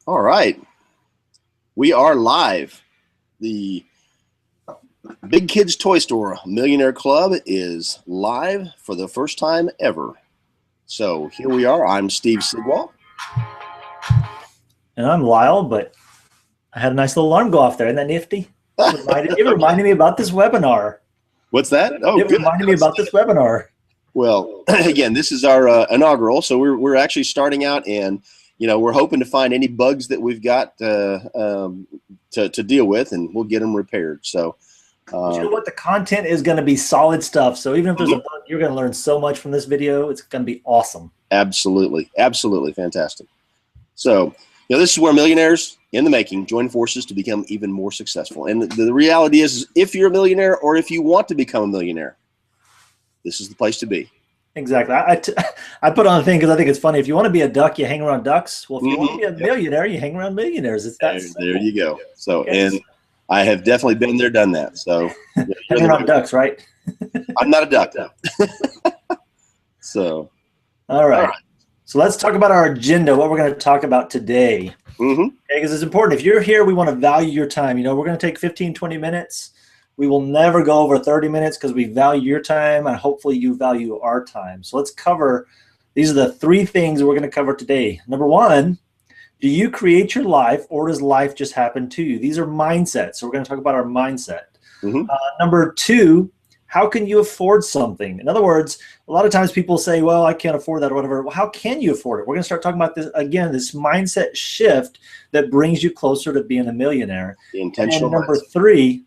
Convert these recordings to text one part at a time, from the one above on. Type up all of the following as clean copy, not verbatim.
All right. We are live. The Big Kids Toy Store Millionaire Club is live for the first time ever. So here we are. I'm Steve Sigwall. And I'm Lyle, but I had a nice little alarm go off there. Isn't that nifty? It reminded me about this webinar. What's that? Oh, it good. reminded me about this webinar. Well, again, this is our inaugural, so we're actually starting out, and we're hoping to find any bugs that we've got to deal with, and we'll get them repaired. So, you know what? The content is going to be solid stuff. So even if there's a bug, you're going to learn so much from this video. It's going to be awesome. Absolutely, absolutely fantastic. So, this is where millionaires in the making join forces to become even more successful. And the reality is, if you're a millionaire or if you want to become a millionaire, this is the place to be. Exactly. I put on a thing because I think it's funny. If you want to be a duck, you hang around ducks. Well, if you want to be a millionaire, you hang around millionaires. It's that simple. There you go. So, and I have definitely been there, done that. So, hang around ducks, right? I'm not a duck, though. So, all right. So let's talk about our agenda, what we're going to talk about today. Okay, because it's important. If you're here, we want to value your time. We're going to take 15, 20 minutes. We will never go over 30 minutes because we value your time, and hopefully you value our time. So let's cover, these are the three things we're going to cover today. Number one, do you create your life, or does life just happen to you? These are mindsets. So we're going to talk about our mindset. Number two, how can you afford something? In other words, a lot of times people say, well, I can't afford that or whatever. Well, how can you afford it? We're going to start talking about this again, this mindset shift that brings you closer to being a millionaire. The and number three,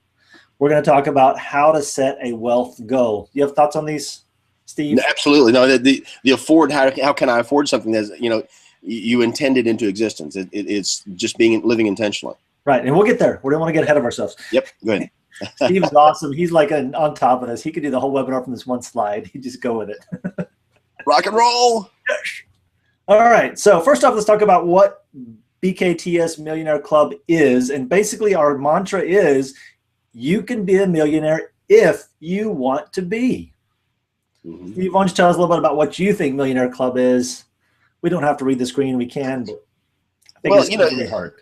we're going to talk about how to set a wealth goal. You have thoughts on these, Steve? No, absolutely. No, the afford, how can I afford something that, you intended into existence? It's just living intentionally. Right. And we'll get there. We don't want to get ahead of ourselves. Yep. Good. Steve is awesome. He's like on top of this. He could do the whole webinar from this one slide. He'd just go with it. Rock and roll. All right. So first off, let's talk about what BKTS Millionaire Club is. And basically our mantra is, you can be a millionaire if you want to be. Steve, why don't you tell us a little bit about what you think Millionaire Club is? We don't have to read the screen. We can, but I think it's really hard.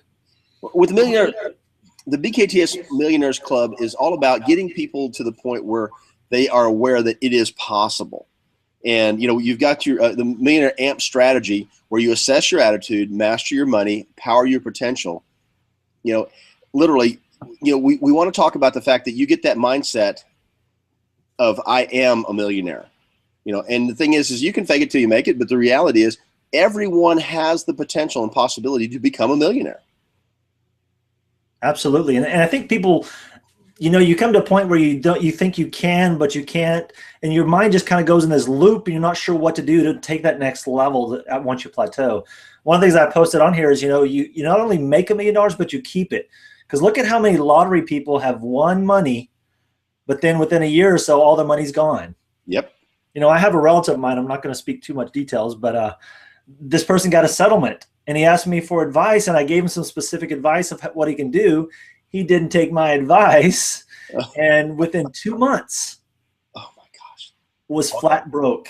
With the BKTS Millionaires Club is all about getting people to the point where they are aware that it is possible. And, you've got your the Millionaire AMP strategy where you assess your attitude, master your money, power your potential. Literally, we want to talk about the fact that you get that mindset of I am a millionaire. And the thing is you can fake it till you make it, but the reality is everyone has the potential and possibility to become a millionaire. Absolutely. And I think people, you come to a point where you think you can, but you can't, and your mind just kind of goes in this loop and you're not sure what to do to take that next level once you plateau. One of the things I posted on here is, you not only make $1 million, but you keep it. Because look at how many lottery people have won money, but then within a year or so, all their money's gone. Yep. I have a relative of mine, I'm not going to speak too much details, but this person got a settlement. And he asked me for advice, and I gave him some specific advice of what he can do. He didn't take my advice, and within 2 months, oh my gosh, was flat broke,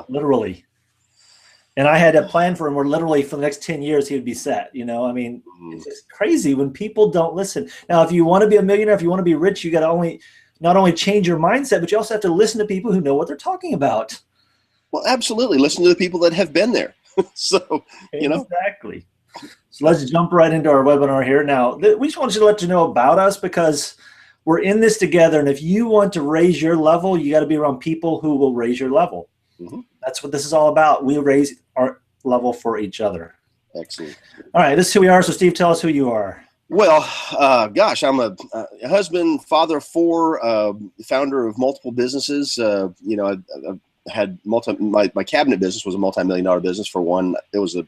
literally. And I had a plan for him where literally for the next 10 years he would be set. It's just crazy when people don't listen. Now, if you want to be a millionaire, if you want to be rich, you got to not only change your mindset, but you also have to listen to people who know what they're talking about. Well, absolutely. Listen to the people that have been there. So, Exactly. So let's jump right into our webinar here. Now, we just want you to let you know about us because we're in this together. And if you want to raise your level, you got to be around people who will raise your level. That's what this is all about. We raise our level for each other. Excellent. All right, this is who we are. So Steve, tell us who you are. Well, gosh, I'm a husband, father of four, founder of multiple businesses. I had my cabinet business was a multi-million-dollar business. For one, it was we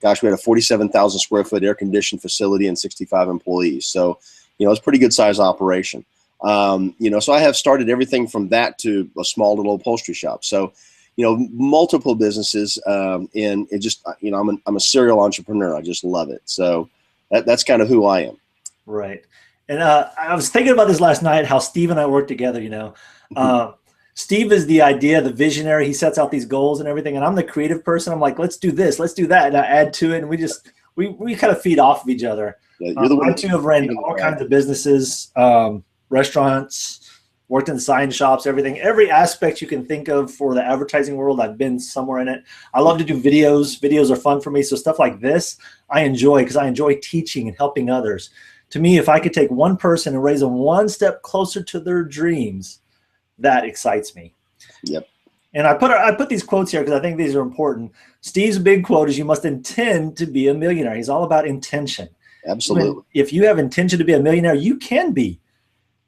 had a 47,000 square foot air conditioned facility and 65 employees. So, it's a pretty good size operation. So I have started everything from that to a small little upholstery shop. So, multiple businesses, and it just, I'm a serial entrepreneur. I just love it. So that's kind of who I am. Right. And I was thinking about this last night, how Steve and I work together, Steve is the idea, the visionary. He sets out these goals and everything. And I'm the creative person. I'm like, let's do this, let's do that. And I add to it. And we we kind of feed off of each other. Yeah, you're the one I too have ran all kinds of businesses, restaurants, worked in sign shops, everything, every aspect you can think of for the advertising world. I've been somewhere in it. I love to do videos. Videos are fun for me. So stuff like this, I enjoy because I enjoy teaching and helping others. To me, if I could take one person and raise them one step closer to their dreams, that excites me. Yep. And I put these quotes here because I think these are important. Steve's big quote is, "You must intend to be a millionaire." He's all about intention. Absolutely. If you have intention to be a millionaire, you can be.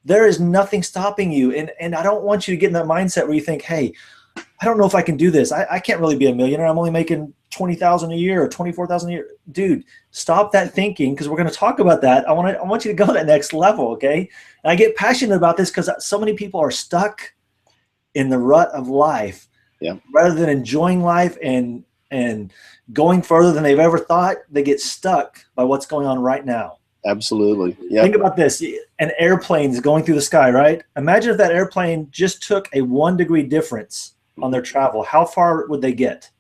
There is nothing stopping you. And I don't want you to get in that mindset where you think, hey, I don't know if I can do this. I can't really be a millionaire. I'm only making $20,000 a year or $24,000 a year. Dude, stop that thinking, because we're going to talk about that. I want you to go to that next level, okay? And I get passionate about this because so many people are stuck in the rut of life, rather than enjoying life and going further than they've ever thought. They get stuck by what's going on right now. Absolutely. Yeah. Think about this. An airplane is going through the sky, right? Imagine if that airplane just took a 1 degree difference on their travel. How far would they get?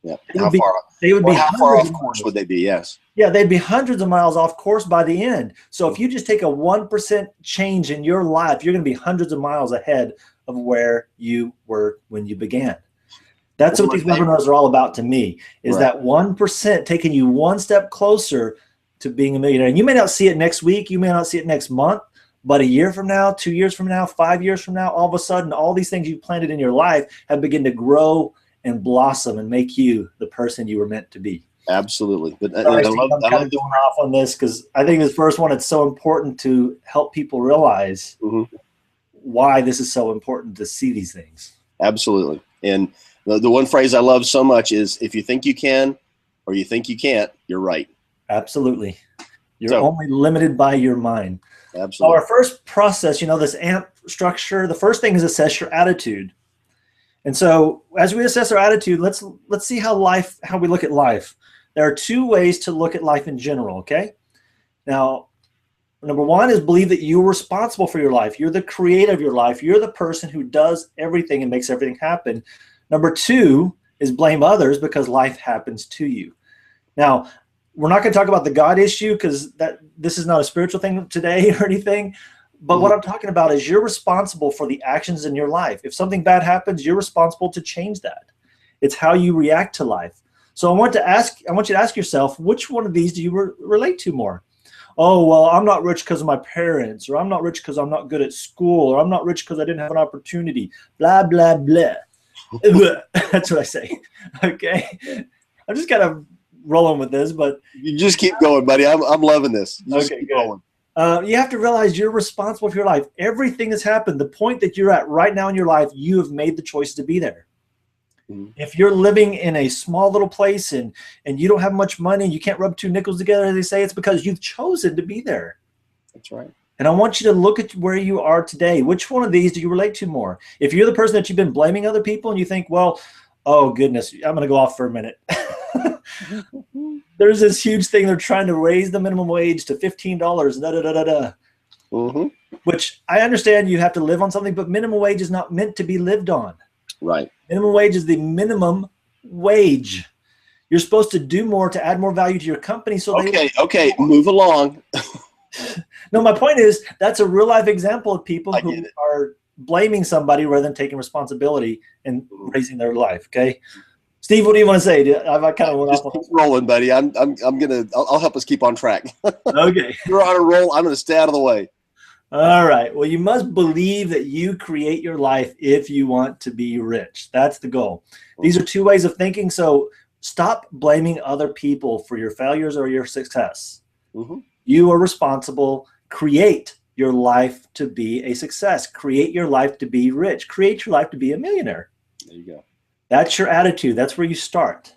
Yeah. How far off course would they be? Yes. Yeah, they'd be hundreds of miles off course by the end. So if you just take a 1% change in your life, you're going to be hundreds of miles ahead of where you were when you began. That's what these webinars are all about to me, is that 1% taking you one step closer to being a millionaire. And you may not see it next week, you may not see it next month, but a year from now, 2 years from now, 5 years from now, all of a sudden, all these things you planted in your life have begun to grow and blossom and make you the person you were meant to be. Absolutely. But I'm kind of going off on this because I think this first one, it's so important to help people realize why this is so important to see these things. Absolutely. And the one phrase I love so much is, if you think you can or you think you can't, you're right. Absolutely. You're only limited by your mind. Absolutely. So our first process, this AMP structure, the first thing is assess your attitude. And so as we assess our attitude, let's see how we look at life. There are 2 ways to look at life in general, okay? Now, number 1 is believe that you're responsible for your life. You're the creator of your life. You're the person who does everything and makes everything happen. Number 2 is blame others because life happens to you. Now, we're not going to talk about the God issue because this is not a spiritual thing today or anything. But what I'm talking about is you're responsible for the actions in your life. If something bad happens, you're responsible to change that. It's how you react to life. So I want you to ask yourself, which one of these do you relate to more? Oh, well, I'm not rich because of my parents, or I'm not rich because I'm not good at school, or I'm not rich because I didn't have an opportunity, blah, blah, blah. That's what I say. Okay. I'm just kind of rolling with this, but you just keep going, buddy. I'm loving this. Okay, good. You have to realize you're responsible for your life. Everything has happened. The point that you're at right now in your life, you have made the choice to be there. If you're living in a small little place and you don't have much money and you can't rub 2 nickels together, as they say, it's because you've chosen to be there. That's right. And I want you to look at where you are today. Which one of these do you relate to more? If you're the person that you've been blaming other people and you think, well, oh goodness, I'm going to go off for a minute. There's this huge thing. They're trying to raise the minimum wage to $15, which I understand you have to live on something, but minimum wage is not meant to be lived on. Right. Minimum wage is the minimum wage. You're supposed to do more to add more value to your company. So okay, move along. No, my point is that's a real life example of people who are blaming somebody rather than taking responsibility and raising their life. Okay. Steve, what do you want to say? I kind of went off on keep rolling, buddy. I'll help us keep on track. Okay. You're on a roll. I'm going to stay out of the way. All right. Well, you must believe that you create your life if you want to be rich. That's the goal. These are 2 ways of thinking. So stop blaming other people for your failures or your success. You are responsible. Create your life to be a success. Create your life to be rich. Create your life to be a millionaire. There you go. That's your attitude. That's where you start.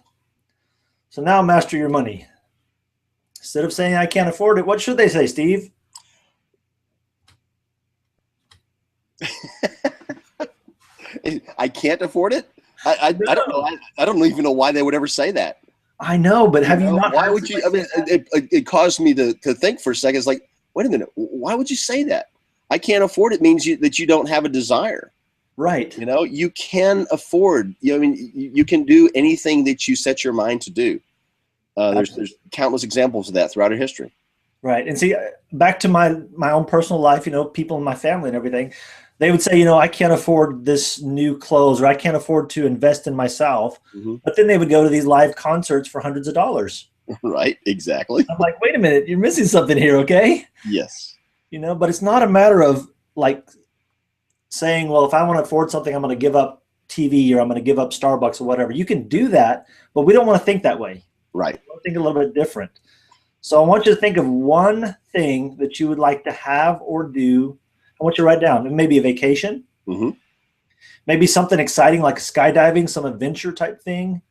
So now master your money. Instead of saying I can't afford it, what should they say, Steve? I can't afford it? I don't know. I don't even know why they would ever say that. I know, but have you not? Why would you? I mean, it caused me to think for a second. It's like, wait a minute. Why would you say that? I can't afford it means that you don't have a desire. Right. You can afford. You can do anything that you set your mind to do. There's countless examples of that throughout our history. Right. And see, back to my own personal life, people in my family and everything, they would say, I can't afford this new clothes, or I can't afford to invest in myself. Mm-hmm. But then they would go to these live concerts for hundreds of dollars. Right. Exactly. I'm like, wait a minute, you're missing something here. Okay. Yes. But it's not a matter of like saying, well, if I want to afford something, I'm going to give up TV, or I'm going to give up Starbucks or whatever. You can do that, but we don't want to think that way. Right. I think a little bit different. So I want you to think of one thing that you would like to have or do. I want you to write down. It may be a vacation, mm-hmm. maybe something exciting like skydiving, some adventure type thing.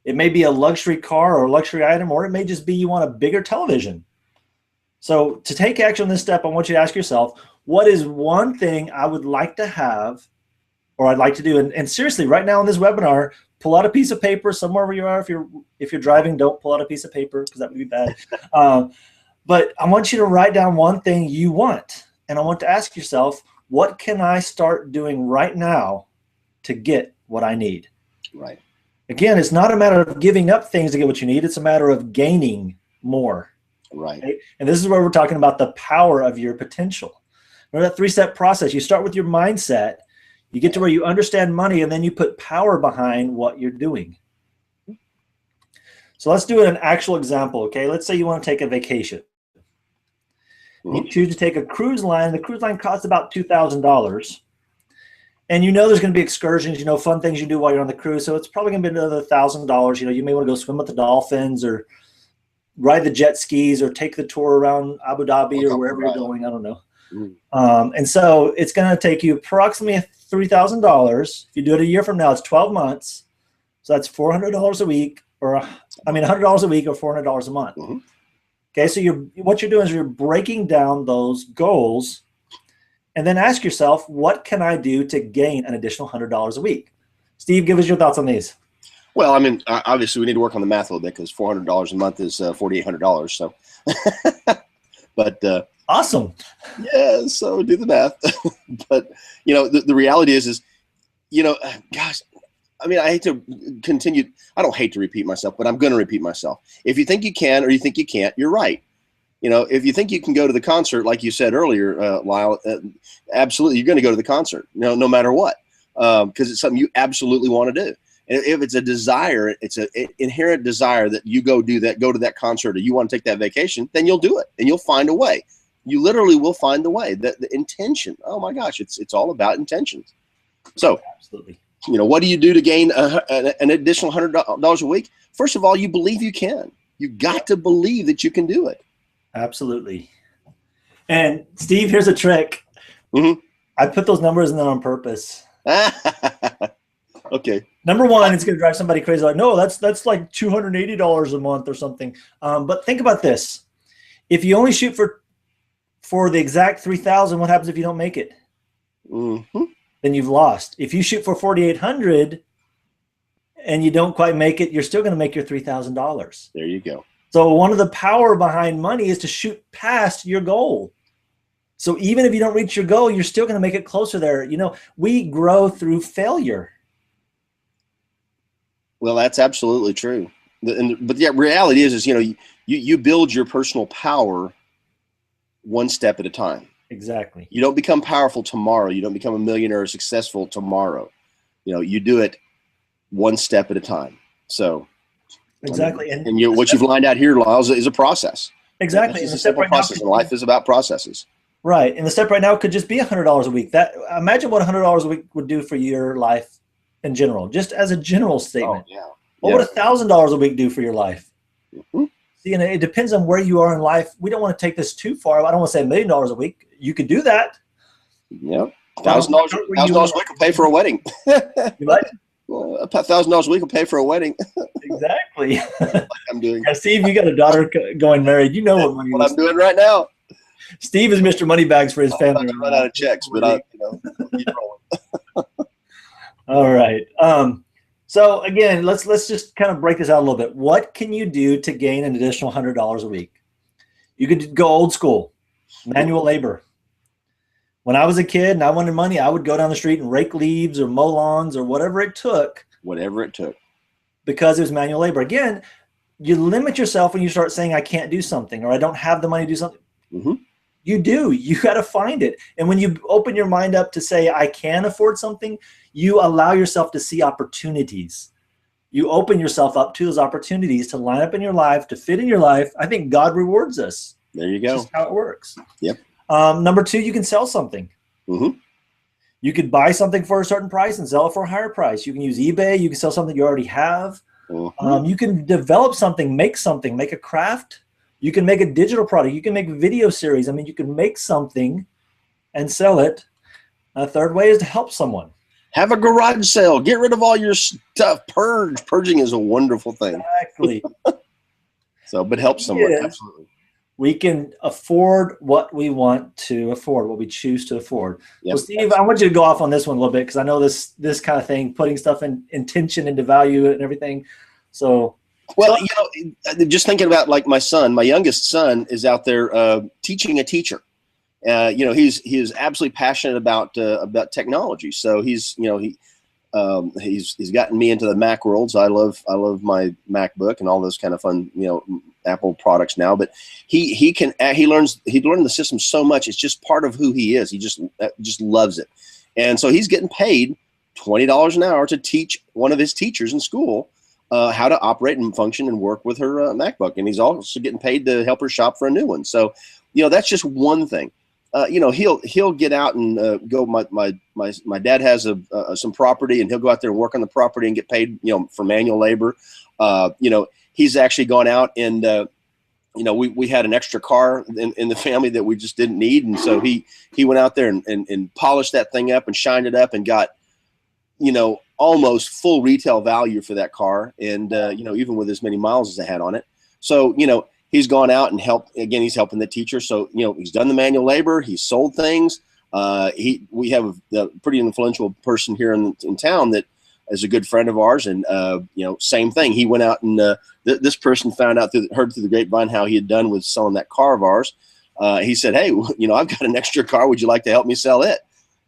It may be a luxury car or a luxury item, or it may just be you want a bigger television. So to take action on this step, I want you to ask yourself, what is one thing I would like to have or I'd like to do? And seriously, right now in this webinar, pull out a piece of paper somewhere where you are. If you're driving, don't pull out a piece of paper because that would be bad. But I want you to write down one thing you want. And I want to ask yourself, what can I start doing right now to get what I need? Right. Again, it's not a matter of giving up things to get what you need. It's a matter of gaining more. Right. Okay? And this is where we're talking about the power of your potential. Remember that 3-step process? You start with your mindset. You get to where you understand money, and then you put power behind what you're doing. So let's do an actual example, okay? Let's say you want to take a vacation. You choose to take a cruise line. The cruise line costs about $2,000. And there's going to be excursions, fun things you do while you're on the cruise. So it's probably going to be another $1,000. You may want to go swim with the dolphins, or ride the jet skis, or take the tour around Abu Dhabi or wherever you're going. I don't know. And so it's going to take you approximately $3,000. If you do it a year from now, it's 12 months. So that's $400 a week, or $100 a week, or $400 a month. Mm-hmm. Okay, so what you're doing is you're breaking down those goals, and then ask yourself, what can I do to gain an additional $100 a week? Steve, give us your thoughts on these. Well, obviously we need to work on the math a little bit, because $400 a month is $4,800. So, but awesome. Yeah, so do the math. But the reality is, gosh, I hate to continue. I don't hate to repeat myself, but I'm going to repeat myself. If you think you can, or you think you can't, you're right. If you think you can go to the concert, like you said earlier, Lyle, absolutely, you're going to go to the concert, no matter what, because it's something you absolutely want to do. And if it's a desire, it's an inherent desire that you go to that concert, or you want to take that vacation, then you'll do it, and you'll find a way. You literally will find the way. The intention. Oh my gosh, it's all about intentions. So, absolutely. What do you do to gain an additional $100 a week? First of all, you believe you can. You got to believe that you can do it. Absolutely. And Steve, here's a trick. Mm-hmm. I put those numbers in there on purpose. Okay. Number one, it's going to drive somebody crazy. Like, no, that's like $280 a month or something. But think about this. If you only shoot for the exact 3,000, what happens if you don't make it? Mm-hmm. Then you've lost. If you shoot for 4,800 and you don't quite make it, you're still going to make your $3,000. There you go. So one of the power behind money is to shoot past your goal. So even if you don't reach your goal, you're still going to make it closer there. We grow through failure. Well, that's absolutely true. But the reality is you build your personal power one step at a time. Exactly. You don't become powerful tomorrow. You don't become a millionaire or successful tomorrow. You do it one step at a time. So exactly. What you've lined out here, Lyles, is a process. Exactly. It's a simple process, and life is about processes. Right. And the step right now could just be $100 a week. Imagine what $100 a week would do for your life in general, just as a general statement. Oh, yeah. What would $1,000 a week do for your life? Mm-hmm. See, and it depends on where you are in life. We don't want to take this too far. I don't want to say $1 million a week. You could do that. Yep. $1,000 a week will pay for a wedding. What? Well, $1,000 a week will pay for a wedding. Exactly. Like I'm doing. Now, Steve, you got a daughter going married. You know what money I'm doing right now. Steve is Mr. Moneybags for his family. I'm about to run out of checks, but keep rolling. All right. So again, let's just kind of break this out a little bit. What can you do to gain an additional $100 a week? You could go old school, manual labor. When I was a kid and I wanted money, I would go down the street and rake leaves or mow lawns or whatever it took. Whatever it took. Because it was manual labor. Again, you limit yourself when you start saying, I can't do something, or I don't have the money to do something. Mm-hmm. You do. You got to find it. And when you open your mind up to say, I can afford something, you allow yourself to see opportunities. You open yourself up to those opportunities to line up in your life, to fit in your life. I think God rewards us. There you go. That's just how it works. Yep. Number two, you can sell something. Mm-hmm. You could buy something for a certain price and sell it for a higher price. You can use eBay. You can sell something you already have. Mm-hmm. You can develop something, make a craft. You can make a digital product. You can make video series. I mean, you can make something and sell it. A third way is to help someone. Have a garage sale. Get rid of all your stuff. Purge. Purging is a wonderful thing. Exactly. But help someone. Yes. Absolutely. We can afford what we want to afford, what we choose to afford. Yep. So Steve, I want you to go off on this one a little bit, because I know this kind of thing, putting stuff in intention into value and everything. So, well, just thinking about like my son, my youngest son is out there teaching a teacher. He is absolutely passionate about technology. So he's gotten me into the Mac world. So I love my MacBook and all those kind of fun, Apple products now. But he learned the system so much. It's just part of who he is. He just loves it. And so he's getting paid $20 an hour to teach one of his teachers in school how to operate and function and work with her MacBook. And he's also getting paid to help her shop for a new one. So, that's just one thing. He'll get out and go. My dad has some property, and he'll go out there and work on the property and get paid, for manual labor. He's actually gone out and, we had an extra car in the family that we just didn't need. And so he went out there and polished that thing up and shined it up and got, almost full retail value for that car. And, even with as many miles as it had on it. So, he's gone out and helped. Again, he's helping the teacher. So, he's done the manual labor. He's sold things. We have a pretty influential person here in town that is a good friend of ours. And, same thing. He went out and this person heard through the grapevine how he had done with selling that car of ours. He said, hey, I've got an extra car. Would you like to help me sell it?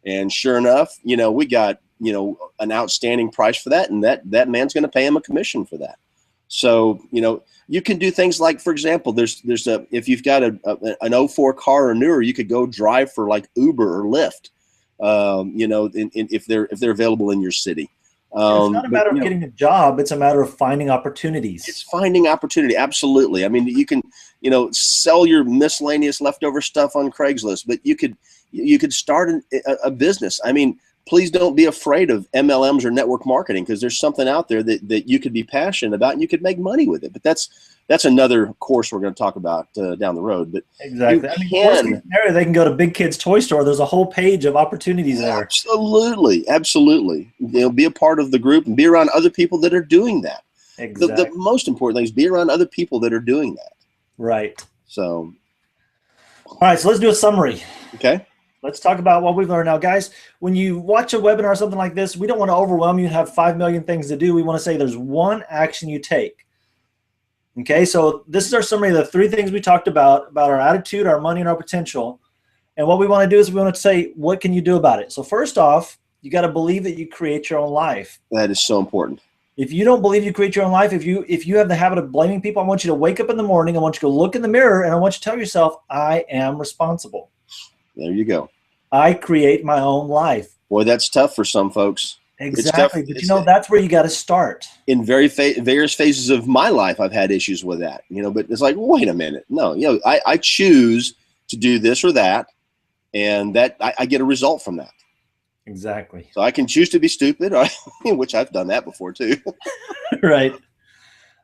And sure enough, we got, an outstanding price for that. And that man's going to pay him a commission for that. So, you can do things like, for example, if you've got an 04 car or newer, you could go drive for like Uber or Lyft, if they're available in your city. It's not a matter of getting a job. It's a matter of finding opportunities. It's finding opportunity. Absolutely. I mean, you can, sell your miscellaneous leftover stuff on Craigslist, but you could start a business. I mean, please don't be afraid of MLMs or network marketing, because there's something out there that you could be passionate about and you could make money with it. But that's another course we're going to talk about down the road. But exactly. They can go to Big Kids Toy Store. There's a whole page of opportunities there. Absolutely. Be a part of the group and be around other people that are doing that. Exactly. The most important thing is be around other people that are doing that. Right. So. All right. So let's do a summary. Okay. Let's talk about what we've learned. Now, guys, when you watch a webinar or something like this, we don't want to overwhelm you and have 5 million things to do. We want to say there's one action you take. Okay, so this is our summary of the 3 things we talked about our attitude, our money, and our potential. And what we want to do is we want to say, what can you do about it? So first off, you got to believe that you create your own life. That is so important. If you don't believe you create your own life, if you have the habit of blaming people, I want you to wake up in the morning, I want you to look in the mirror, and I want you to tell yourself, I am responsible. There you go. I create my own life. Boy, that's tough for some folks. Exactly. But that's where you got to start. In various phases of my life, I've had issues with that, but it's like, wait a minute. No, I choose to do this or that, and that I get a result from that. Exactly. So I can choose to be stupid, which I've done that before too. Right.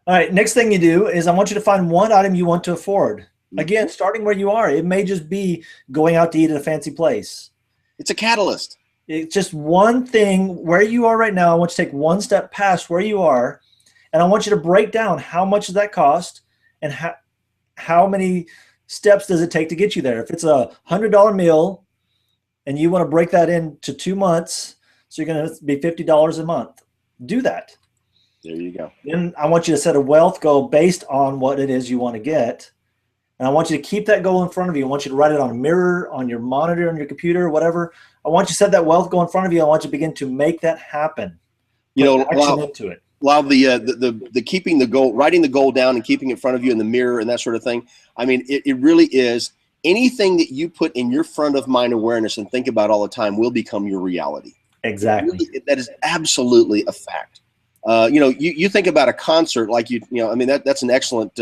All right. Next thing you do is I want you to find one item you want to afford. Again, starting where you are. It may just be going out to eat at a fancy place. It's a catalyst. It's just one thing where you are right now. I want you to take one step past where you are, and I want you to break down how much does that cost and how many steps does it take to get you there. If it's a $100 meal and you want to break that into 2 months, so you're going to be $50 a month, do that. There you go. Then I want you to set a wealth goal based on what it is you want to get. And I want you to keep that goal in front of you. I want you to write it on a mirror, on your monitor, on your computer, whatever. I want you to set that wealth goal in front of you. I want you to begin to make that happen. Put action into it. while the keeping the goal, writing the goal down and keeping it in front of you in the mirror and that sort of thing. I mean, it really is anything that you put in your front of mind awareness and think about all the time will become your reality. Exactly. Really, that is absolutely a fact. You know, you think about a concert like you know, I mean, that's an excellent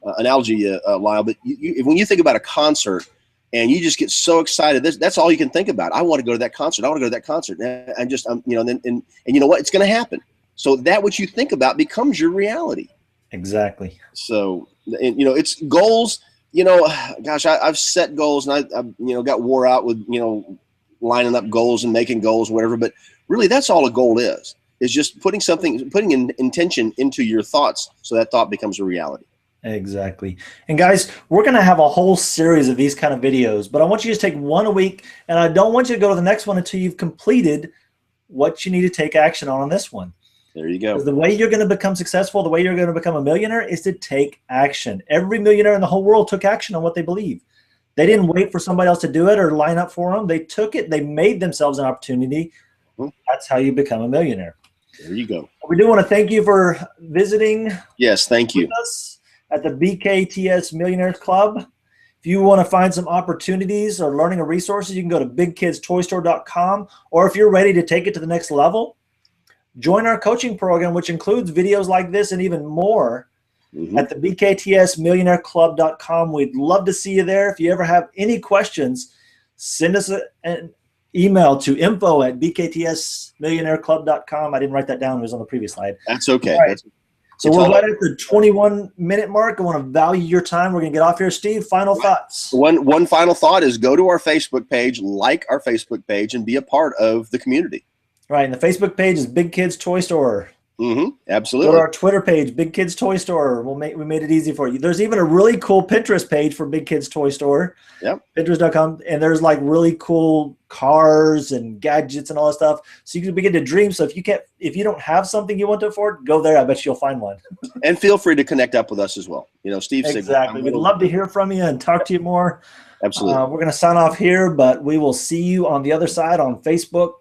analogy, Lyle, but when you think about a concert and you just get so excited, that's all you can think about. I want to go to that concert. I want to go to that concert. And just, you know, and you know what, it's going to happen. So that what you think about becomes your reality. Exactly. So, and, you know, it's goals, you know, gosh, I've set goals and I you know, got wore out with, you know, lining up goals and making goals, whatever. But really that's all a goal is just putting an intention into your thoughts. So that thought becomes a reality. Exactly. And guys, we're going to have a whole series of these kind of videos, but I want you to take one a week, and I don't want you to go to the next one until you've completed what you need to take action on this one. There you go. The way you're going to become successful, the way you're going to become a millionaire is to take action. Every millionaire in the whole world took action on what they believe. They didn't wait for somebody else to do it or line up for them. They took it. They made themselves an opportunity. That's how you become a millionaire. There you go. We do want to thank you for visiting. Yes, thank you. With us at the BKTS Millionaire Club. If you want to find some opportunities or learning or resources, you can go to bigkidstoystore.com. Or if you're ready to take it to the next level, join our coaching program, which includes videos like this and even more at the BKTSMillionaireClub.com. We'd love to see you there. If you ever have any questions, send us an email to info@bktsmillionaireclub.com. I didn't write that down. It was on the previous slide. That's okay. Right. So we're right at the 21-minute mark. I want to value your time. We're going to get off here. Steve, final thoughts. One final thought is go to our Facebook page, like our Facebook page, and be a part of the community. Right. And the Facebook page is Big Kids Toy Store. Absolutely. Go to our Twitter page, Big Kids Toy Store. We made it easy for you. There's even a really cool Pinterest page for Big Kids Toy Store. Yep. Pinterest.com. And there's like really cool cars and gadgets and all that stuff. So you can begin to dream. So if you don't have something you want to afford, go there. I bet you'll find one. And feel free to connect up with us as well. You know, Steve. Exactly. We'd love to hear from you and talk to you more. Absolutely. We're going to sign off here, but we will see you on the other side on Facebook,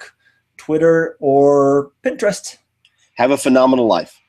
Twitter, or Pinterest. Have a phenomenal life.